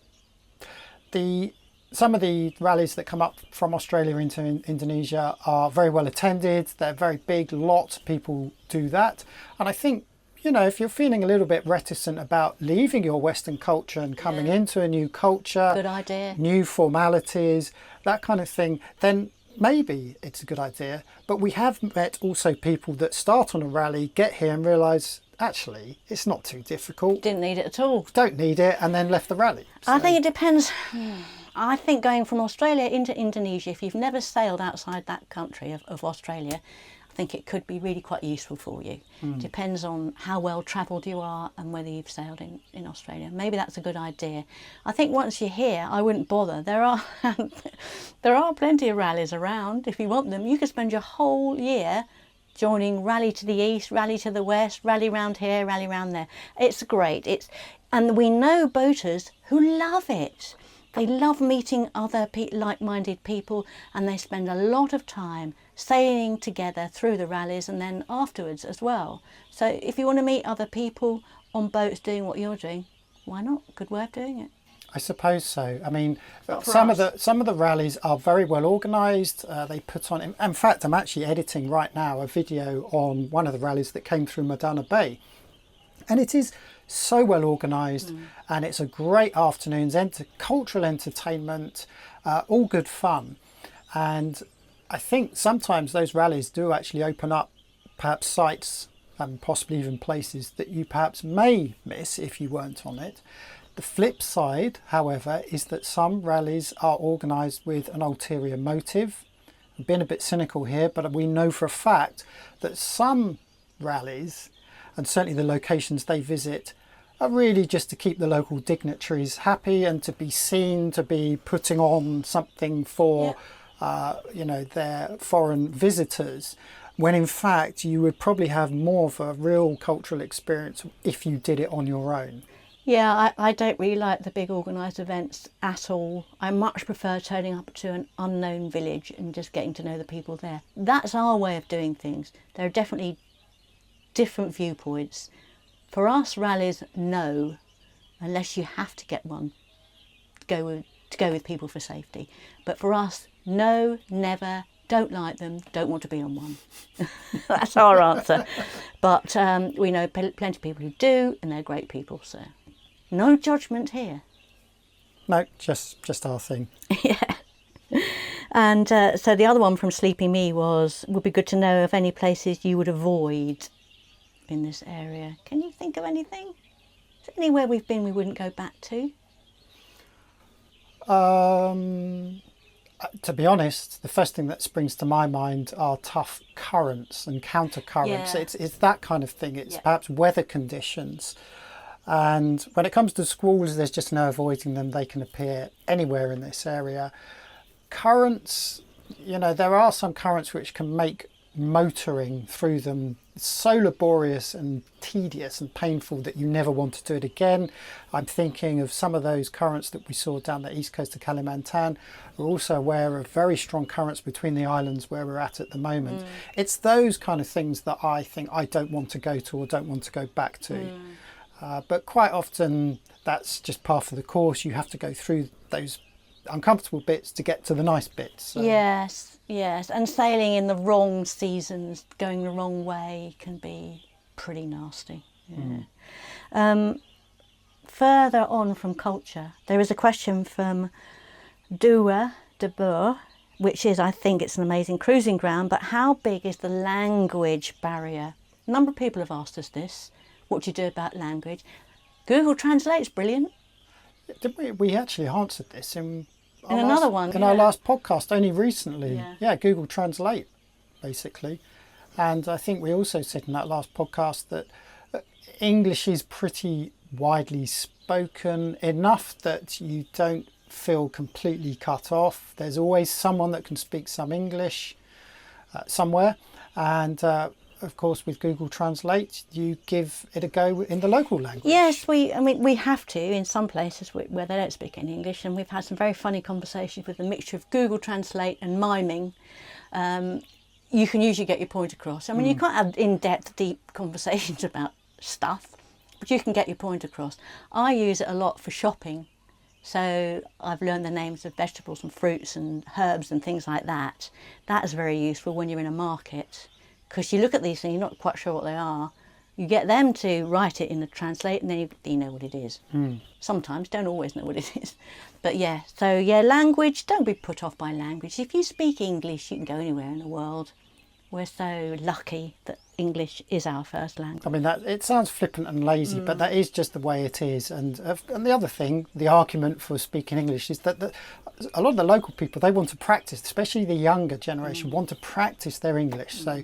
Some of the rallies that come up from Australia into Indonesia are very well attended. They're very big, lots of people do that. And I think, if you're feeling a little bit reticent about leaving your Western culture and coming into a new culture, good idea, new formalities, that kind of thing, then maybe it's a good idea. But we have met also people that start on a rally, get here and realise, actually, it's not too difficult. Didn't need it at all. Don't need it, and then left the rally. So. I think it depends. I think going from Australia into Indonesia, if you've never sailed outside that country of Australia, I think it could be really quite useful for you. Depends on how well travelled you are and whether you've sailed in Australia. Maybe that's a good idea. I think once you're here, I wouldn't bother. There are plenty of rallies around. If you want them, you could spend your whole year joining rally to the east, rally to the west, rally round here, rally round there. It's great. And we know boaters who love it. They love meeting other like-minded people, and they spend a lot of time sailing together through the rallies and then afterwards as well. So if you want to meet other people on boats doing what you're doing, why not? Good way of doing it. I suppose so. I mean, some of the rallies are very well organised. They put on. In fact, I'm actually editing right now a video on one of the rallies that came through Madana Bay, And it is so well organised, and it's a great afternoon's cultural entertainment, all good fun. And I think sometimes those rallies do actually open up perhaps sites and possibly even places that you perhaps may miss if you weren't on it. The flip side, however, is that some rallies are organised with an ulterior motive. I've been a bit cynical here, but we know for a fact that some rallies, and certainly the locations they visit, are really just to keep the local dignitaries happy and to be seen to be putting on something for their foreign visitors, when in fact you would probably have more of a real cultural experience if you did it on your own. Yeah, I don't really like the big organised events at all. I much prefer turning up to an unknown village and just getting to know the people there. That's our way of doing things. There are definitely different viewpoints. For us, rallies, no, unless you have to get one, to go with people for safety. But for us, no, never, don't like them, don't want to be on one. That's our answer. But we know plenty of people who do, and they're great people, so no judgment here. No, just our thing. Yeah. And so the other one from Sleepy Me would be good to know of any places you would avoid in this area. Can you think of anything? Is there anywhere we've been we wouldn't go back to? To be honest, the first thing that springs to my mind are tough currents and counter currents. Yeah. It's that kind of thing. It's perhaps weather conditions. And when it comes to squalls, there's just no avoiding them. They can appear anywhere in this area. Currents, there are some currents which can make motoring through them so laborious and tedious and painful that you never want to do it again. I'm thinking of some of those currents that we saw down the east coast of Kalimantan. We're also aware of very strong currents between the islands where we're at the moment. It's those kind of things that I think I don't want to go to or don't want to go back to. But quite often that's just par for the course. You have to go through those uncomfortable bits to get to the nice bits. So. Yes, and sailing in the wrong seasons, going the wrong way, can be pretty nasty. Yeah. Further on from culture, there is a question from Dua de Boer, which is, I think it's an amazing cruising ground, but how big is the language barrier? A number of people have asked us this. What do you do about language? Google Translate's brilliant. Did we actually answered this in another one? In our last podcast, only recently. Yeah. Google Translate, basically. And I think we also said in that last podcast that English is pretty widely spoken, enough that you don't feel completely cut off. There's always someone that can speak some English somewhere. And of course, with Google Translate, you give it a go in the local language. Yes, we have to in some places where they don't speak any English, and we've had some very funny conversations with a mixture of Google Translate and miming. You can usually get your point across. I mean, you can't have in-depth, deep conversations about stuff, but you can get your point across. I use it a lot for shopping, so I've learned the names of vegetables and fruits and herbs and things like that. That is very useful when you're in a market. Because you look at these things, you're not quite sure what they are. You get them to write it in the translate, and then you know what it is. Sometimes, don't always know what it is. But language, don't be put off by language. If you speak English, you can go anywhere in the world. We're so lucky that English is our first language. I mean, it sounds flippant and lazy, but that is just the way it is. And the other thing, the argument for speaking English is that a lot of the local people, they want to practice, especially the younger generation, want to practice their English. So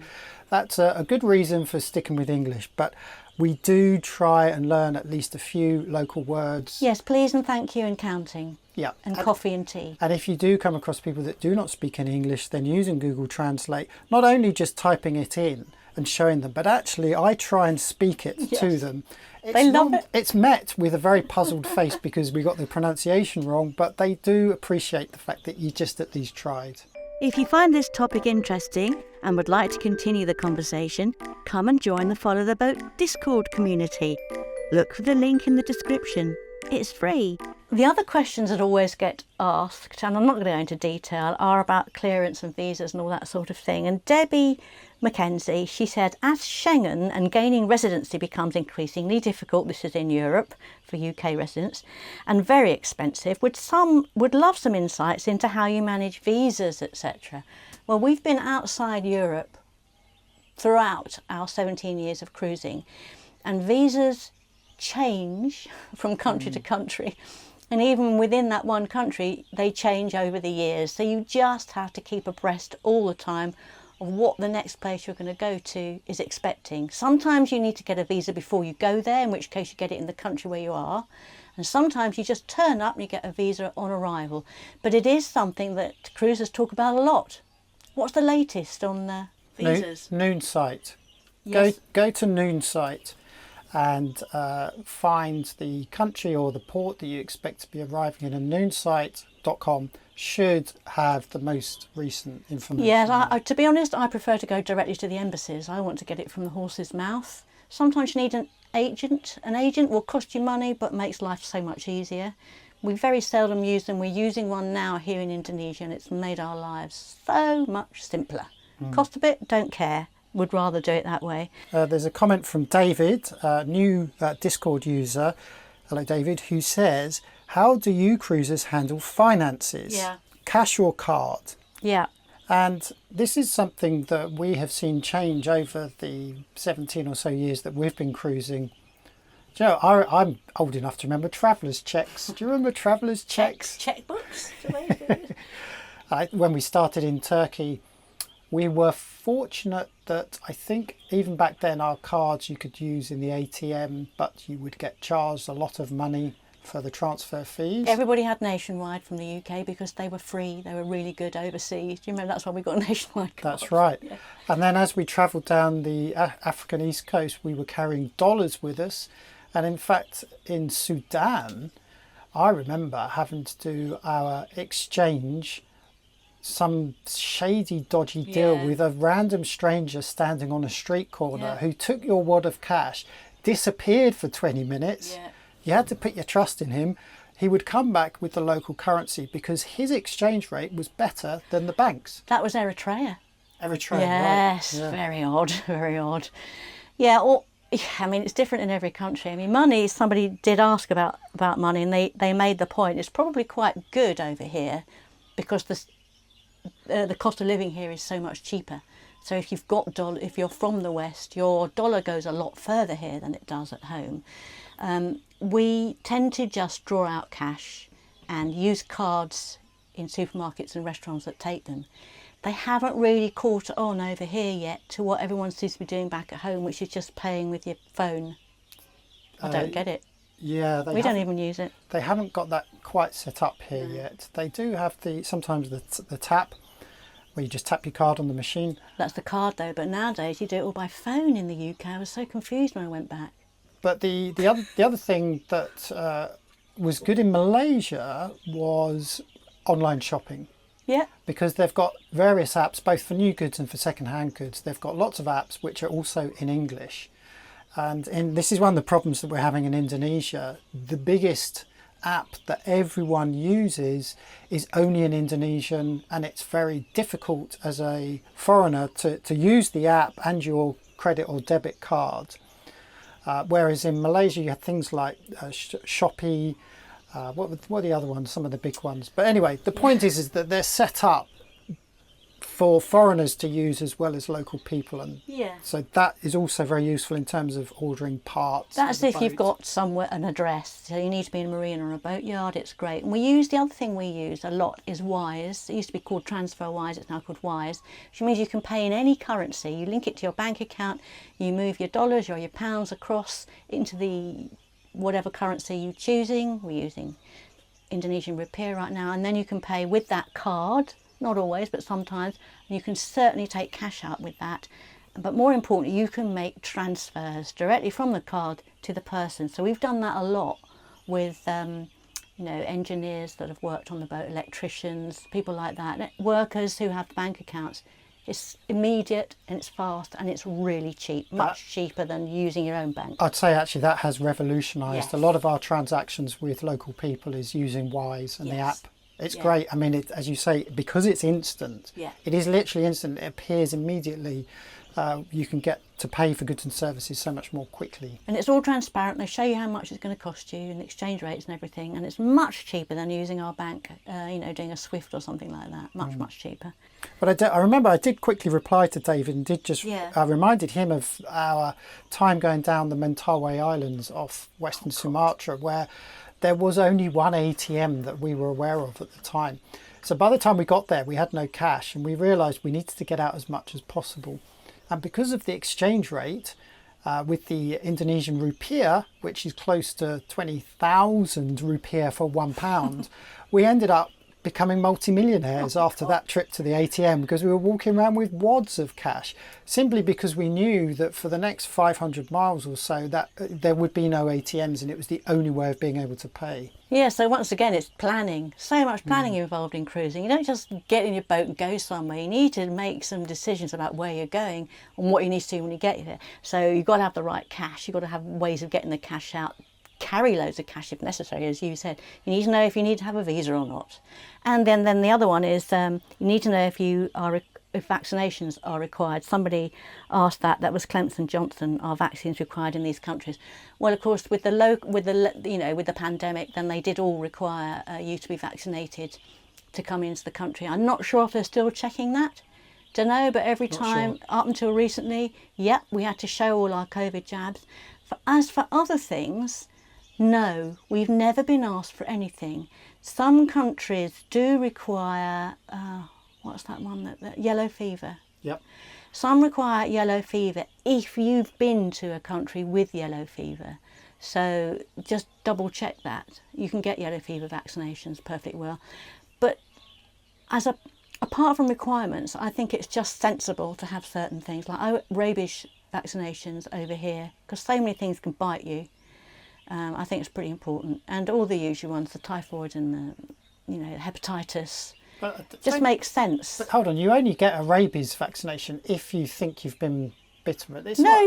that's a good reason for sticking with English. But we do try and learn at least a few local words. Yes, please and thank you and counting. Yeah. And coffee and tea. And if you do come across people that do not speak any English, then using Google Translate, not only just typing it in and showing them, but actually I try and speak it to them. They love it. It's met with a very puzzled face because we got the pronunciation wrong, but they do appreciate the fact that you just at least tried. If you find this topic interesting and would like to continue the conversation, come and join the Follow the Boat Discord community. Look for the link in the description. It's free. The other questions that always get asked, and I'm not going to go into detail, are about clearance and visas and all that sort of thing. And Debbie Mackenzie, she said, as Schengen and gaining residency becomes increasingly difficult, this is in Europe for UK residents, and very expensive, would love some insights into how you manage visas, etc. Well, we've been outside Europe throughout our 17 years of cruising, and visas change from country to country. And even within that one country, they change over the years. So you just have to keep abreast all the time of what the next place you're going to go to is expecting. Sometimes you need to get a visa before you go there, in which case you get it in the country where you are. And sometimes you just turn up and you get a visa on arrival. But it is something that cruisers talk about a lot. What's the latest on the visas? Noon site. Yes. Go to Noon site and find the country or the port that you expect to be arriving in, and noonsite.com should have the most recent information. Yes, to be honest, I prefer to go directly to the embassies. I want to get it from the horse's mouth. Sometimes you need an agent. An agent will cost you money but makes life so much easier. We very seldom use them. We're using one now here in Indonesia, and it's made our lives so much simpler. Cost a bit, don't care. Would rather do it that way. There's a comment from David, a new Discord user. Hello, David, who says, how do you cruisers handle finances? Yeah. Cash or card? Yeah. And this is something that we have seen change over the 17 or so years that we've been cruising. Do you know, I'm old enough to remember traveller's checks. Do you remember traveller's checks? Checkbooks. When we started in Turkey, we were fortunate that I think even back then our cards you could use in the ATM, but you would get charged a lot of money for the transfer fees. Everybody had Nationwide from the UK because they were free. They were really good overseas. Do you remember that's why we got Nationwide cards? That's right. Yeah. And then as we travelled down the African East Coast, we were carrying dollars with us. And in fact, in Sudan, I remember having to do our exchange, some shady, dodgy deal with a random stranger standing on a street corner who took your wad of cash, disappeared for 20 minutes. Yeah. You had to put your trust in him. He would come back with the local currency because his exchange rate was better than the bank's. That was Eritrea. Eritrea, Yes, right. Yeah. very odd, very odd. Yeah, I mean, it's different in every country. I mean, money, somebody did ask about money, and they made the point, it's probably quite good over here because the cost of living here is so much cheaper. So if you've got if you're from the West, your dollar goes a lot further here than it does at home. We tend to just draw out cash and use cards in supermarkets and restaurants that take them. They haven't really caught on over here yet to what everyone seems to be doing back at home, which is just paying with your phone. I don't get it. Yeah, We don't even use it. They haven't got that quite set up here yet. They do have sometimes the tap, where you just tap your card on the machine. That's the card though, but nowadays you do it all by phone in the UK. I was so confused when I went back. But the other thing that was good in Malaysia was online shopping. Yeah. Because they've got various apps, both for new goods and for second-hand goods. They've got lots of apps which are also in English. And this is one of the problems that we're having in Indonesia. The biggest app that everyone uses is only in Indonesian, and it's very difficult as a foreigner to use the app and your credit or debit card. Whereas in Malaysia you have things like Shopee, what are the other ones, some of the big ones. But anyway, the point is that they're set up for foreigners to use as well as local people, and so that is also very useful in terms of ordering parts. That's if you've got somewhere an address, so you need to be in a marina or a boatyard. It's great. And the other thing we use a lot is Wise. It used to be called TransferWise, it's now called Wise, which means you can pay in any currency. You link it to your bank account, you move your dollars or your pounds across into the whatever currency you're choosing. We're using Indonesian rupiah right now, and then you can pay with that card. Not always, but sometimes. And you can certainly take cash out with that. But more importantly, you can make transfers directly from the card to the person. So we've done that a lot with, engineers that have worked on the boat, electricians, people like that, workers who have bank accounts. It's immediate and it's fast and it's really cheap, much cheaper than using your own bank. I'd say actually that has revolutionised Yes. a lot of our transactions with local people is using Wise and the Yes. app. It's Yeah. great. I mean, as you say, because it's instant, Yeah. it is literally instant. It appears immediately. You can get to pay for goods and services so much more quickly. And it's all transparent. They show you how much it's going to cost you and exchange rates and everything. And it's much cheaper than using our bank, doing a SWIFT or something like that. Much cheaper. But I remember I did quickly reply to David and did just Yeah. reminded him of our time going down the Mentawai Islands off Western Sumatra, where there was only one ATM that we were aware of at the time. So by the time we got there, we had no cash and we realised we needed to get out as much as possible. And because of the exchange rate, with the Indonesian rupiah, which is close to 20,000 rupiah for £1, we ended up becoming multimillionaires after that trip to the ATM, because we were walking around with wads of cash, simply because we knew that for the next 500 miles or so that there would be no ATMs and it was the only way of being able to pay. Yeah, so once again, it's planning. So much planning involved in cruising. You don't just get in your boat and go somewhere. You need to make some decisions about where you're going and what you need to do when you get there. So you've got to have the right cash. You've got to have ways of getting the cash out. Carry loads of cash if necessary, as you said. You need to know if you need to have a visa or not. And then the other one is you need to know if vaccinations are required. Somebody asked that was Clemson Johnson, are vaccines required in these countries? Well, of course, with the pandemic, then they did all require you to be vaccinated to come into the country. I'm not sure if they're still checking that. Don't know, but every time up until recently, we had to show all our COVID jabs. As for other things, no, we've never been asked for anything. Some countries do require, what's that one, that yellow fever? Yep. Some require yellow fever if you've been to a country with yellow fever. So just double check that. You can get yellow fever vaccinations perfectly well. But apart from requirements, I think it's just sensible to have certain things like rabies vaccinations over here, because so many things can bite you. I think it's pretty important, and all the usual ones, the typhoid and the hepatitis, just makes sense. But hold on, you only get a rabies vaccination if you think you've been bitten. No,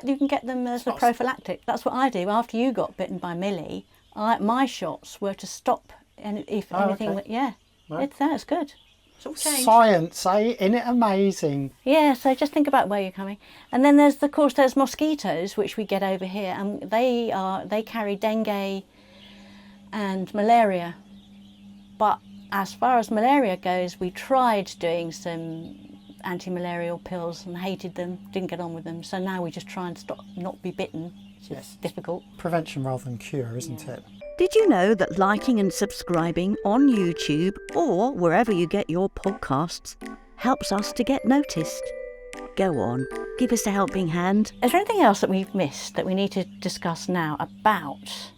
you can get them as a prophylactic. That's what I do. After you got bitten by Millie, my shots were to stop, and if anything, okay. It's good. It's all changed. Science, isn't it amazing? Yeah, so just think about where you're coming. And then there's mosquitoes, which we get over here, and they carry dengue and malaria. But as far as malaria goes, we tried doing some anti-malarial pills and hated them, didn't get on with them. So now we just try and stop, not be bitten. It's difficult. Prevention rather than cure, isn't it? Did you know that liking and subscribing on YouTube or wherever you get your podcasts helps us to get noticed? Go on, give us a helping hand. Is there anything else that we've missed that we need to discuss now about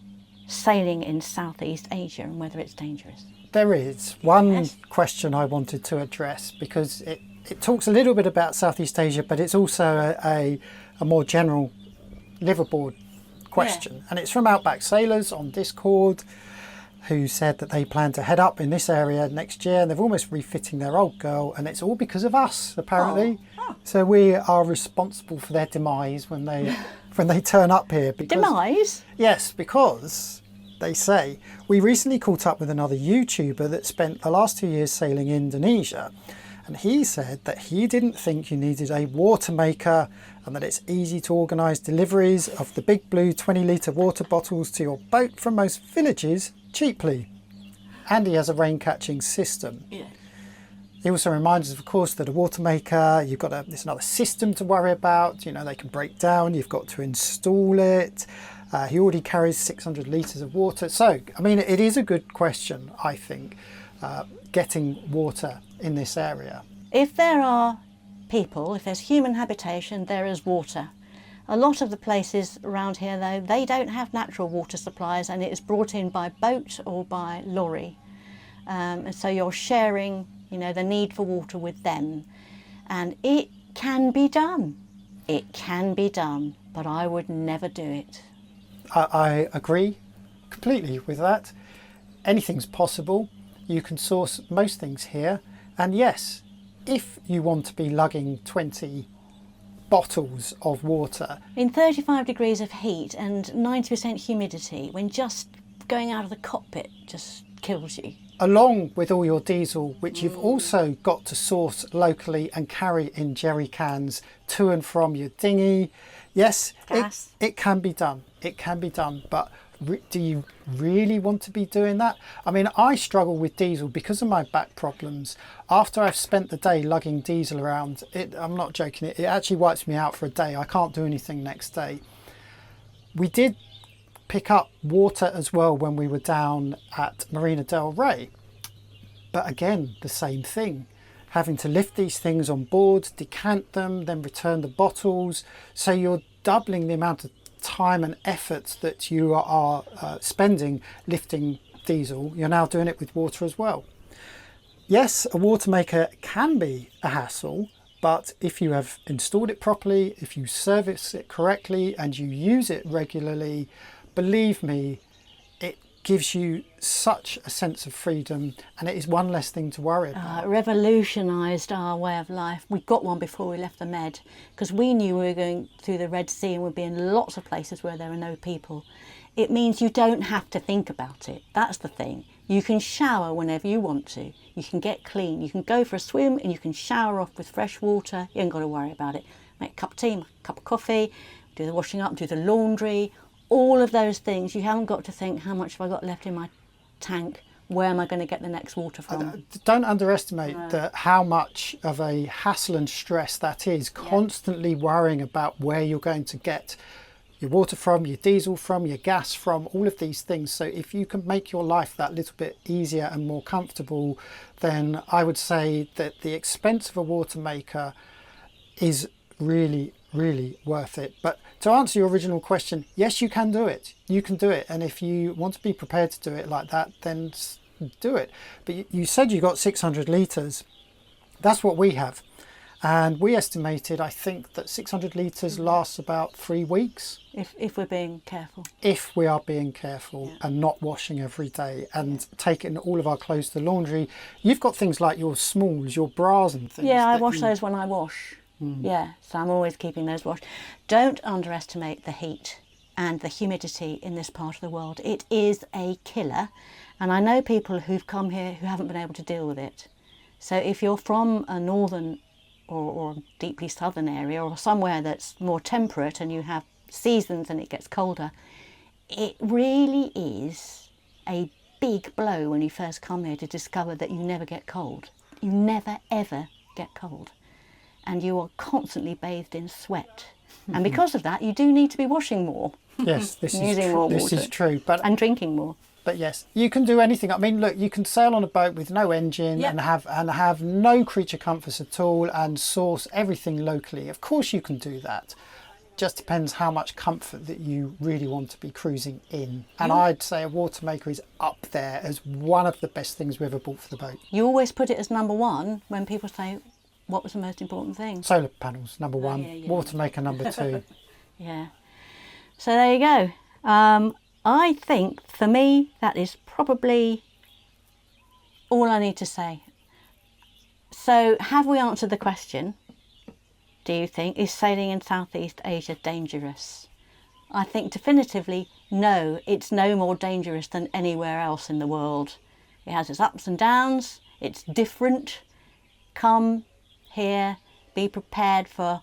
sailing in Southeast Asia and whether it's dangerous? There is one question I wanted to address, because it talks a little bit about Southeast Asia, but it's also a more general liveaboard question. And it's from Outback Sailors on Discord, who said that they plan to head up in this area next year, and they're almost refitting their old girl, and it's all because of us, apparently. So we are responsible for their demise when they turn up here. Demise? Yes, because they say, we recently caught up with another YouTuber that spent the last 2 years sailing in Indonesia, and he said that he didn't think you needed a water maker, and that it's easy to organise deliveries of the big blue 20-litre water bottles to your boat from most villages cheaply. And he has a rain catching system. Yeah. He also reminds us, of course, that a water maker, there's another system to worry about. They can break down, you've got to install it. He already carries 600 litres of water. So, I mean, it is a good question, I think, getting water in this area. If there are people, if there's human habitation, there is water. A lot of the places around here, though, they don't have natural water supplies, and it is brought in by boat or by lorry. And so you're sharing, the need for water with them. And it can be done. It can be done, but I would never do it. I agree completely with that. Anything's possible. You can source most things here. And yes, if you want to be lugging 20 bottles of water, In 35 degrees of heat and 90% humidity, when just going out of the cockpit just kills you. along with all your diesel, which you've also got to source locally and carry in jerry cans to and from your dinghy. Yes, Gas. it can be done. It can be done, but do you really want to be doing that? I mean, I struggle with diesel because of my back problems. After I've spent the day lugging diesel around, I'm not joking, it actually wipes me out for a day. I can't do anything next day. We did pick up water as well when we were down at Marina del Rey. But again, the same thing. Having to lift these things on board, decant them, then return the bottles. So you're doubling the amount of time and effort that you are spending lifting diesel. You're now doing it with water as well. Yes, a water maker can be a hassle, but if you have installed it properly, if you service it correctly and you use it regularly, believe me, it gives you such a sense of freedom, and it is one less thing to worry about. It revolutionised our way of life. We got one before we left the Med, because we knew we were going through the Red Sea and would be in lots of places where there are no people. It means you don't have to think about it. That's the thing. You can shower whenever you want to. You can get clean. You can go for a swim and you can shower off with fresh water. You ain't got to worry about it. Make a cup of tea, a cup of coffee, do the washing up, do the laundry, all of those things. You haven't got to think, how much have I got left in my tank? Where am I going to get the next water from? Don't underestimate how much of a hassle and stress that is, constantly worrying about where you're going to get your water from, your diesel from, your gas from, all of these things. So if you can make your life that little bit easier and more comfortable, then I would say that the expense of a water maker is really worth it. But to answer your original question, yes, you can do it. You can do it. And if you want to be prepared to do it like that, then do it. But you said you got 600 litres. That's what we have. And we estimated, I think, that 600 litres lasts about 3 weeks. If we're being careful. If we are being careful and not washing every day and taking all of our clothes to the laundry. You've got things like your smalls, your bras and things. Yeah, I wash those when I wash. Yeah, so I'm always keeping those washed. Don't underestimate the heat and the humidity in this part of the world. It is a killer. And I know people who've come here who haven't been able to deal with it. So if you're from a northern or deeply southern area or somewhere that's more temperate and you have seasons and it gets colder, it really is a big blow when you first come here to discover that you never get cold. You never ever get cold. And you are constantly bathed in sweat. And because of that, you do need to be washing more. Yes, this Using more this water. is true. And drinking more. But yes, you can do anything. I mean, look, you can sail on a boat with no engine and have no creature comforts at all and source everything locally. Of course you can do that. Just depends how much comfort that you really want to be cruising in. And I'd say a water maker is up there as one of the best things we ever bought for the boat. You always put it as number one when people say, what was the most important thing? Solar panels, number one. Water maker, number two. Yeah. So there you go. I think for me that is probably all I need to say. So have we answered the question? Do you think, is sailing in Southeast Asia dangerous? I think definitively no, it's no more dangerous than anywhere else in the world. It has its ups and downs, it's different. Come here, be prepared for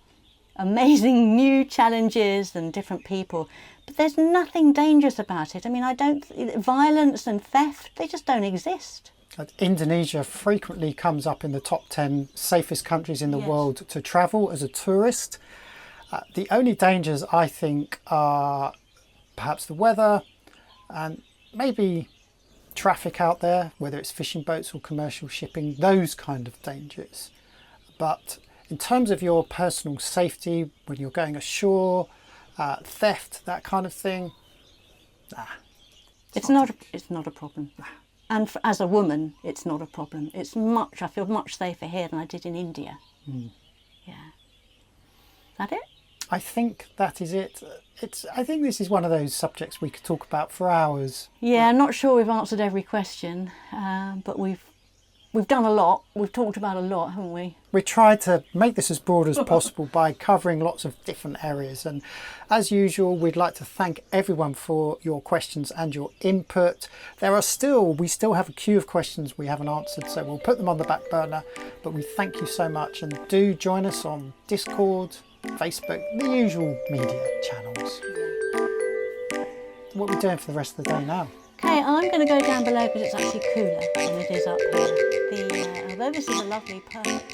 amazing new challenges and different people. But there's nothing dangerous about it. I mean, violence and theft, they just don't exist. Indonesia frequently comes up in the top 10 safest countries in the world to travel as a tourist. The only dangers, I think, are perhaps the weather and maybe traffic out there, whether it's fishing boats or commercial shipping, those kind of dangers. But in terms of your personal safety, when you're going ashore, theft, that kind of thing, it's not a problem. And as a woman, it's not a problem. I feel much safer here than I did in India. Yeah. Is that it? I think that is it. I think this is one of those subjects we could talk about for hours. Yeah, I'm not sure we've answered every question, but we've we've done a lot. We've talked about a lot, haven't we? We tried to make this as broad as possible by covering lots of different areas, and as usual we'd like to thank everyone for your questions and your input. We still have a queue of questions we haven't answered, so we'll put them on the back burner, but we thank you so much, and do join us on Discord, Facebook, the usual media channels. What are we doing for the rest of the day now? Okay, I'm going to go down below because it's actually cooler than it is up here. Although this is a lovely, perfect